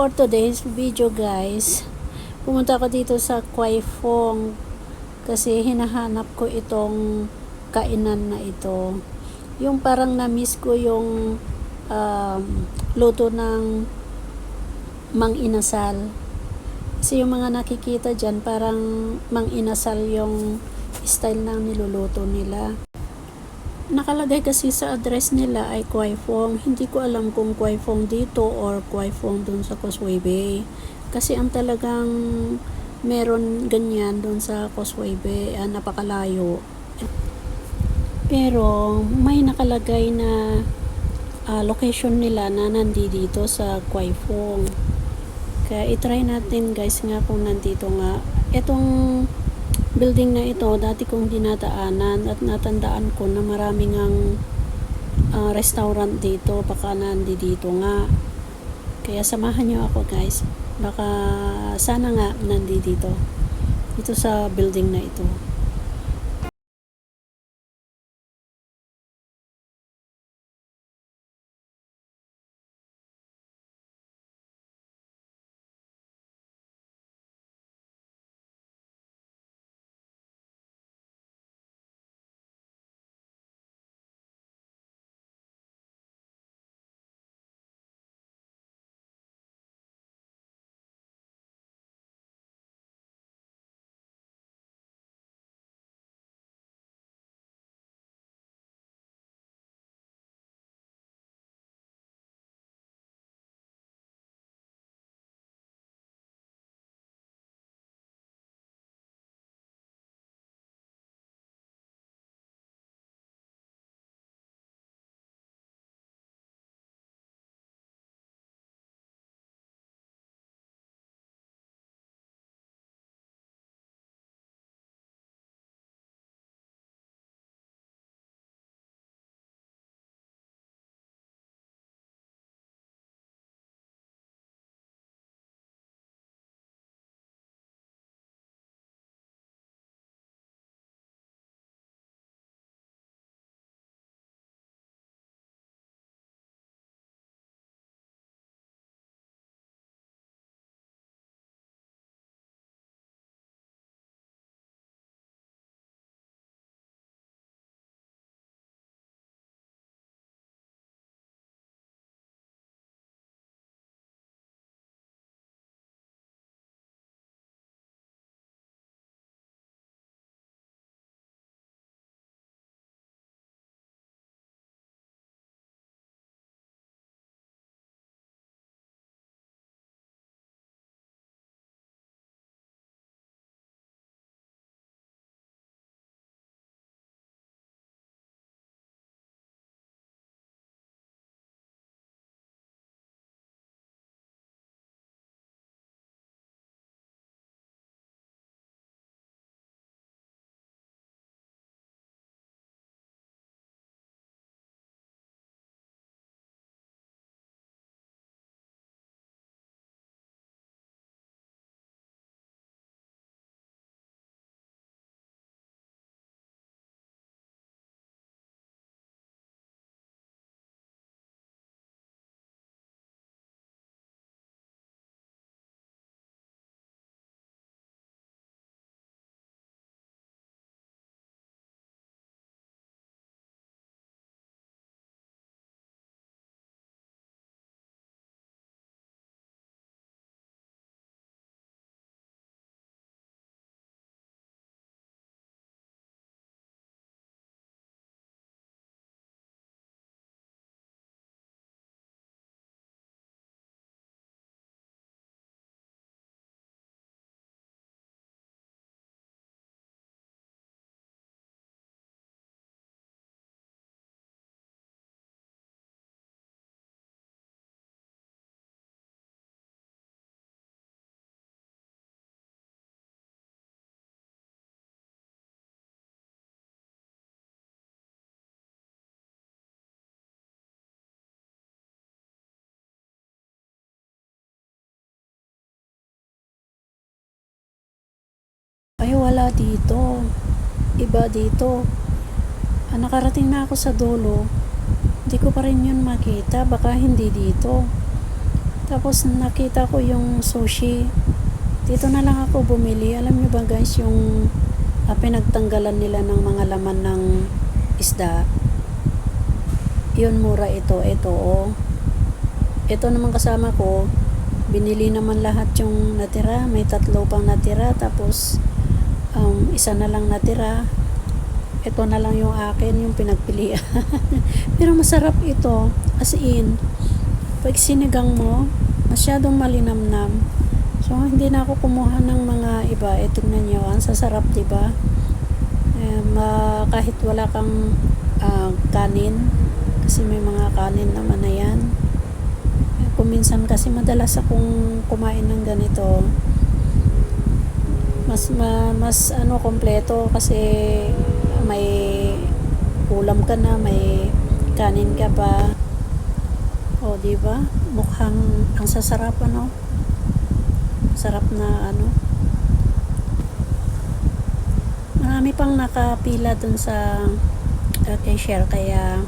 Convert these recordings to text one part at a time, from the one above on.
For today's video guys, pumunta ako dito sa Kwai Fong kasi hinahanap ko itong kainan na ito. Yung parang na-miss ko yung luto ng Mang Inasal. Kasi yung mga nakikita dyan parang Mang Inasal yung style ng niluluto nila. Nakalagay kasi sa address nila ay Kwai Fong. Hindi ko alam kung Kwai Fong dito or Kwai Fong dun sa Causeway Bay. Kasi ang talagang meron ganyan dun sa Causeway Bay, napakalayo. Pero may nakalagay na location nila na nandito sa Kwai Fong. Kaya itry natin guys nga kung nandito nga. Itong building na ito, dati kong dinadaanan at natandaan ko na maraming ang restaurant dito, baka nandito nga. Kaya samahan nyo ako guys, baka sana nga nandito dito sa building na ito. Ay wala dito, iba dito. Nakarating na ako sa dulo, hindi ko pa rin yun makita, baka hindi dito. Tapos nakita ko yung sushi. Dito na lang ako bumili. Alam niyo ba guys, yung pinagtanggalan nila ng mga laman ng isda. Yun, mura ito. Ito, oh. Ito naman kasama ko, binili naman lahat yung natira. May 3 pang natira. Tapos, isa na lang natira. Ito na lang yung akin, yung pinagpilian. Pero masarap ito. As in, pag sinigang mo, masyadong malinamnam. So, hindi na ako kumuha ng mga iba. Tingnan nyo, ang sasarap, diba? Kahit wala kang kanin, kasi may mga kanin naman na yan. Kung minsan kasi madalas akong kumain ng ganito, mas kompleto kasi may ulam ka na, may kanin ka pa. O, diba? Mukhang ang sasarap, sarap na marami pang nakapila dun sa cashier, kaya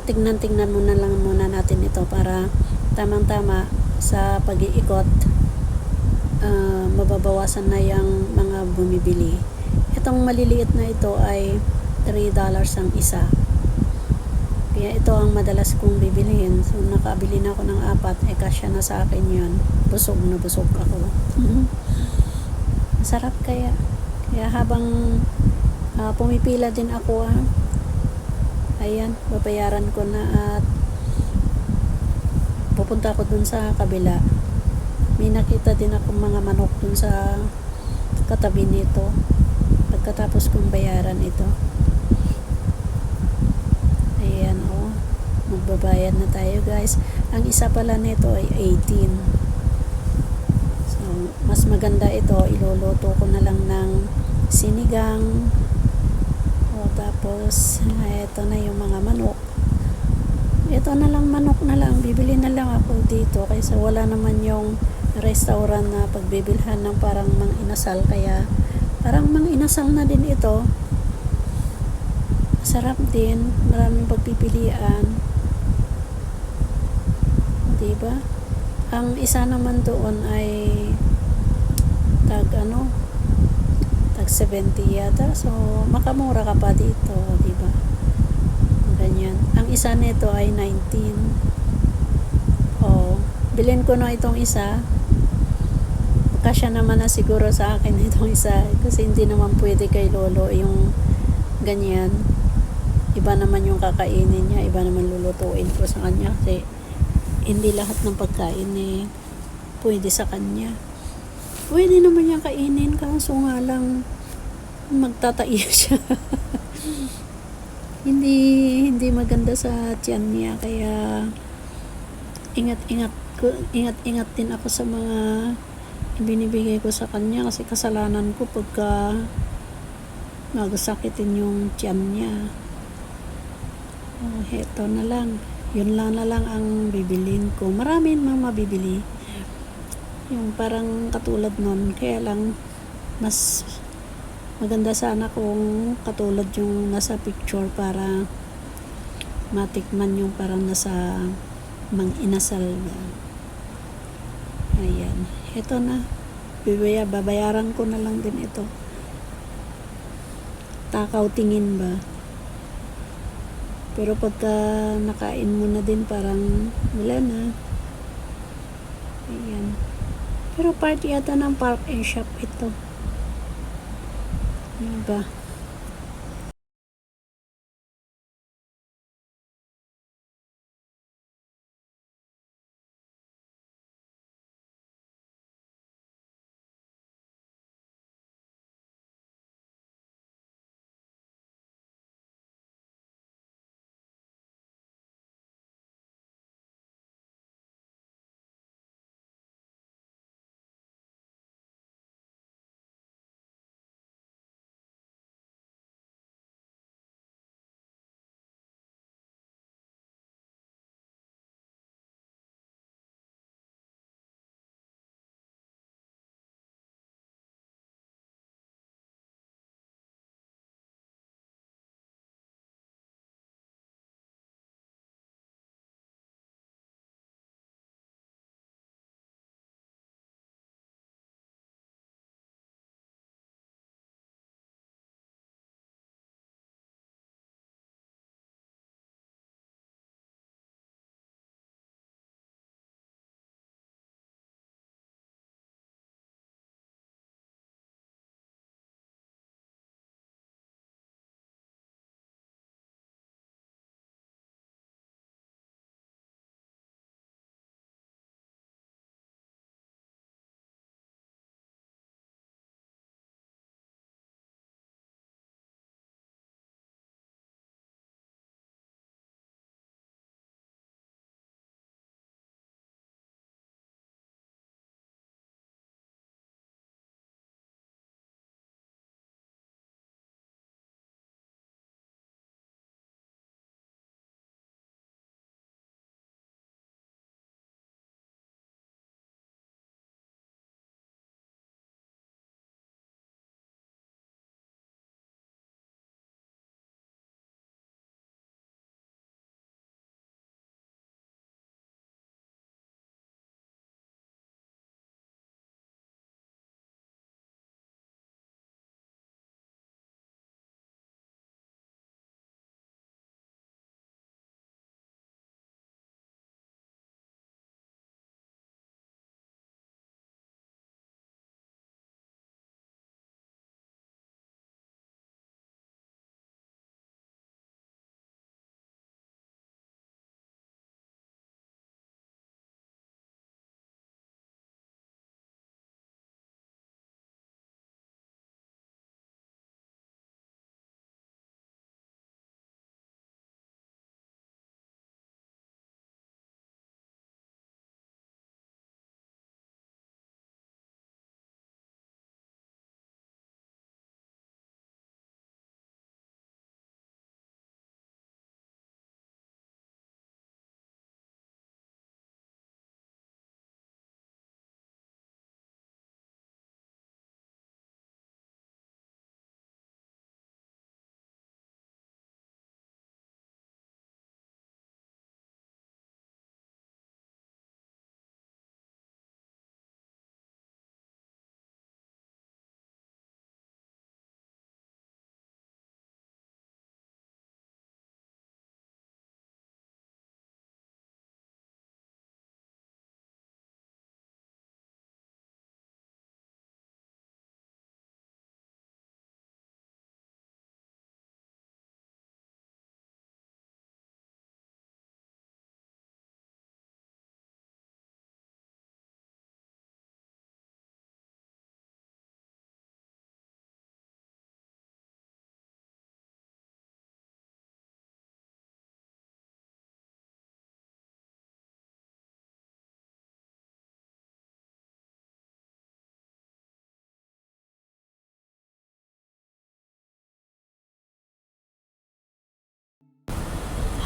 tignan muna lang muna natin ito para tamang-tama sa pag-iikot, mababawasan na yung mga bumibili. Itong maliliit na ito ay $3 ang isa. Kaya ito ang madalas kong bibilihin. So, nakabili na ako ng 4. Kasya na sa akin yun. Busog na busog ako. Masarap kaya. Kaya habang pumipila din ako, ayan, babayaran ko na at pupunta ako dun sa kabila. May nakita din ako mga manok dun sa katabi nito. Pagkatapos kong bayaran ito. Ayan, magbabayad na tayo guys. Ang isa pala nito ay 18. So, mas maganda ito. Iluluto ko na lang ng sinigang. Tapos, ito na yung mga manok. Ito na lang, manok na lang. Bibili na lang ako dito kaysa wala naman yung restaurant na pagbibilhan ng parang mang-inasal. Kaya, parang mang-inasal na din ito. Sarap din. Maraming pagpipilian. Diba? Ang isa naman doon ay tag 70 yata. So, makamura ka pa dito. Diba? Ganyan. Ang isa nito ay 19. Bilhin ko na itong isa. Kasya naman na siguro sa akin itong isa. Kasi hindi naman pwede kay lolo yung ganyan. Iba naman yung kakainin niya. Iba naman lulutuin ko sa kanya. Kasi hindi lahat ng pagkain pwede sa kanya. Pwede naman niya kainin. Kaso nga lang magtataiya siya. hindi maganda sa tiyan niya. Kaya ingat din ako sa mga ibinibigay ko sa kanya kasi kasalanan ko pagka magasakitin yung tiyan niya. Heto na lang, yun lang na lang ang bibilin ko. Marami mang mabibili yung parang katulad nun, kaya lang mas maganda sana kung katulad yung nasa picture para matikman yung parang nasa mang-inasal na. Ayan, ito na, babayaran ko na lang din ito. Takaw tingin ba? Pero pagka nakain mo na din parang wala na. Ayan. Pero part yata ng Park and Shop ito. Diba?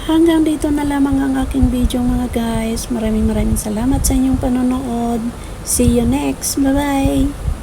Hanggang dito na lamang ang aking video mga guys. Maraming salamat sa inyong panonood. See you next. Bye bye.